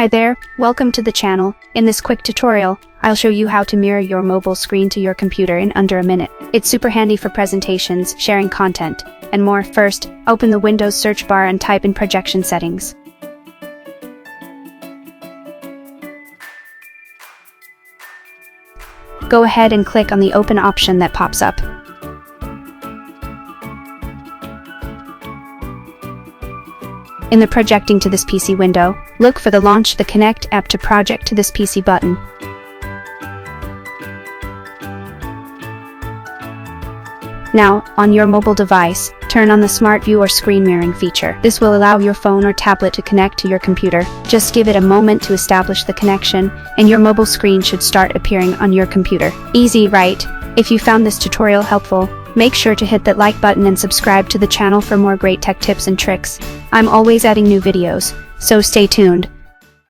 Hi there, welcome to the channel. In this quick tutorial, I'll show you how to mirror your mobile screen to your computer in under a minute. It's super handy for presentations, sharing content, and more. First, open the Windows search bar and type in projection settings. Go ahead and click on the open option that pops up. In the projecting to this PC window, look for the Launch the Connect app to project to this PC button. Now, on your mobile device, turn on the Smart View or screen mirroring feature. This will allow your phone or tablet to connect to your computer. Just give it a moment to establish the connection, and your mobile screen should start appearing on your computer. Easy, right? If you found this tutorial helpful, make sure to hit that like button and subscribe to the channel for more great tech tips and tricks. I'm always adding new videos, so stay tuned.